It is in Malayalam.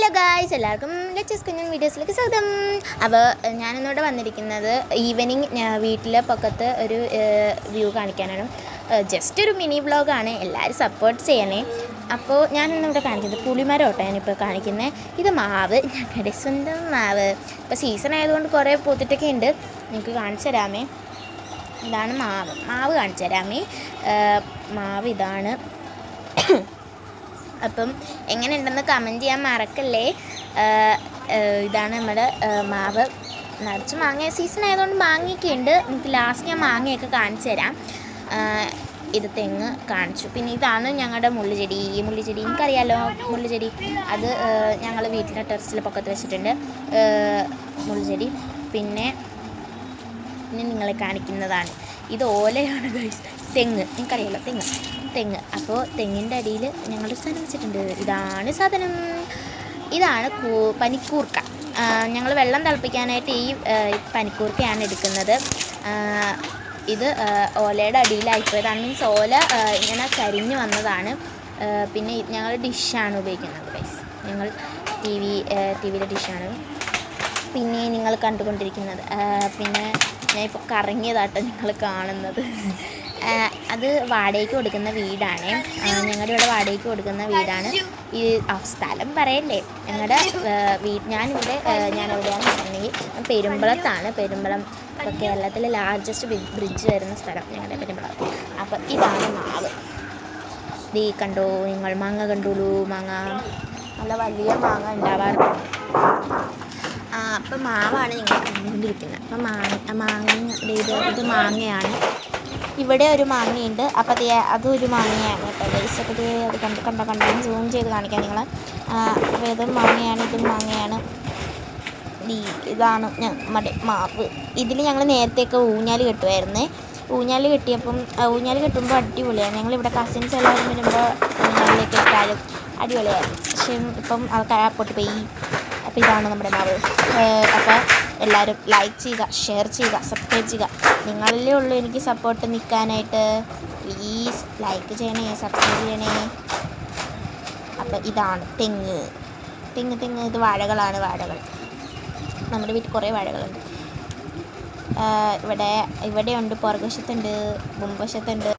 ഹലോ ഗായ്സ്, എല്ലാവർക്കും ലെറ്റ്സ് കുഞ്ഞൻ വീഡിയോസിലേക്ക് സ്വാഗതം. അപ്പോൾ ഞാനിന്നിവിടെ വന്നിരിക്കുന്നത് ഈവനിങ് വീട്ടിലെ പൊക്കത്ത് ഒരു വ്യൂ കാണിക്കാനാണ്. ജസ്റ്റ് ഒരു മിനി വ്ളോഗാണ്, എല്ലാവരും സപ്പോർട്ട് ചെയ്യണേ. അപ്പോൾ ഞാനിന്നിവിടെ കാണിക്കുന്നത് പുളിമരം കേട്ടോ. ഞാനിപ്പോൾ കാണിക്കുന്നത് ഇത് മാവ്, ഞങ്ങളുടെ സ്വന്തം മാവ്. ഇപ്പോൾ സീസൺ ആയതുകൊണ്ട് കുറേ പൂത്തിട്ടൊക്കെ ഉണ്ട്, നിങ്ങൾക്ക് കാണിച്ചു തരാമേ. ഇതാണ് മാവ് കാണിച്ചു തരാമേ. മാവ് ഇതാണ്. അപ്പം എങ്ങനെയുണ്ടെന്ന് കമൻറ്റ് ചെയ്യാൻ മറക്കല്ലേ. ഇതാണ് നമ്മുടെ മാവ്. നിറച്ച് മാങ്ങ സീസൺ ആയതുകൊണ്ട് മാങ്ങയൊക്കെ ഉണ്ട്. നമുക്ക് ലാസ്റ്റ് ഞാൻ മാങ്ങയൊക്കെ കാണിച്ചു തരാം. ഇത് തെങ്ങ് കാണിച്ചു. പിന്നെ ഇതാണ് ഞങ്ങളുടെ മുള്ളുചെടി. എനിക്കറിയാമല്ലോ മുള്ളുചെടി. അത് ഞങ്ങൾ വീട്ടിലെ ടെറസിൽ പൊക്കത്ത് വെച്ചിട്ടുണ്ട് മുള്ളുചെടി. പിന്നെ നിങ്ങളെ കാണിക്കുന്നതാണ് ഇത് ഓലയാണ് ഗൈസ്. തെങ്ങ് എനിക്കറിയാമല്ലോ, തെങ്ങ്. അപ്പോൾ തെങ്ങിൻ്റെ അടിയിൽ ഞങ്ങളൊരു സാധനം വെച്ചിട്ടുണ്ട്. ഇതാണ് സാധനം. ഇതാണ് പനിക്കൂർക്ക. ഞങ്ങൾ വെള്ളം തിളപ്പിക്കാനായിട്ട് ഈ പനിക്കൂർക്കയാണ് എടുക്കുന്നത്. ഇത് ഓലയുടെ അടിയിലായിപ്പോയതാണ്. മീൻസ് ഓല ഇങ്ങനെ കരിഞ്ഞ് വന്നതാണ്. പിന്നെ ഞങ്ങൾ ഡിഷാണ് ഉപയോഗിക്കുന്നത് ഗൈസ്. ഞങ്ങൾ ടി വിയിലെ ഡിഷാണ് പിന്നെ നിങ്ങൾ കണ്ടുകൊണ്ടിരിക്കുന്നത്. പിന്നെ ഞാൻ ഇപ്പോൾ കറങ്ങിയതാട്ടോ നിങ്ങൾ കാണുന്നത്. അത് വാടകയ്ക്ക് കൊടുക്കുന്ന വീടാണ്. ഞങ്ങളുടെ ഇവിടെ വാടകയ്ക്ക് കൊടുക്കുന്ന വീടാണ്. ഈ സ്ഥലം പറയണ്ടേ. ഞങ്ങളുടെ ഞാൻ എവിടെയാണെന്ന് പറഞ്ഞിട്ടുണ്ടെങ്കിൽ പെരുമ്പളത്താണ്. പെരുമ്പളം ഇപ്പോൾ കേരളത്തിലെ ലാർജസ്റ്റ് ബ്രിഡ്ജ് വരുന്ന സ്ഥലം ഞങ്ങളുടെ പെരുമ്പളം. അപ്പം ഇതാണ് മാവ്. ഈ കണ്ടോ നിങ്ങൾ, മാങ്ങ കണ്ടോളൂ. മാങ്ങ നല്ല വലിയ മാങ്ങ ഉണ്ടാവാറുണ്ട്. അപ്പം മാവാണ് നിങ്ങൾ കണ്ടുകൊണ്ടിരിക്കുന്നത്. അപ്പം ഇത് മാങ്ങയാണ്. ഇവിടെ ഒരു മാങ്ങയുണ്ട്. അപ്പം അതും ഒരു മാങ്ങയാണ് കേട്ടോ ഗൈസ്. അപ്പോൾ അത് കണ്ടോ സൂം ചെയ്ത് കാണിക്കാം നിങ്ങൾ. അപ്പോൾ ഇതും മാങ്ങയാണ്, ഇതും മാങ്ങയാണ്. ഇതാണ് നമ്മുടെ മാവ്. ഇതിൽ ഞങ്ങൾ നേരത്തെയൊക്കെ ഊഞ്ഞാൽ കെട്ടുമായിരുന്നേ. ഊഞ്ഞാൽ കെട്ടുമ്പോൾ അടിപൊളിയാണ്. ഞങ്ങളിവിടെ കസിൻസ് എല്ലാവരും വരുമ്പോൾ ഊഞ്ഞാലിലേക്ക് ഇട്ടാലും അടിപൊളിയായിരുന്നു. പക്ഷേ ഇപ്പം അത് പൊട്ടിപ്പോയി. അപ്പോൾ ഇതാണ് നമ്മുടെ മാവ്. അപ്പോൾ എല്ലാവരും ലൈക്ക് ചെയ്യുക, ഷെയർ ചെയ്യുക, സബ്സ്ക്രൈബ് ചെയ്യുക. നിങ്ങളിലേ ഉള്ളൂ എനിക്ക് സപ്പോർട്ട് നിൽക്കാനായിട്ട്. പ്ലീസ് ലൈക്ക് ചെയ്യണേ, സബ്സ്ക്രൈബ് ചെയ്യണേ. അപ്പോൾ ഇതാണ് തെങ്ങ്. ഇത് വാഴകളാണ്. നമ്മുടെ വീട്ടിൽ കുറേ വാഴകളുണ്ട്. ഇവിടെയുണ്ട്, പുറകുവശത്തുണ്ട്, മുൻവശത്തുണ്ട്.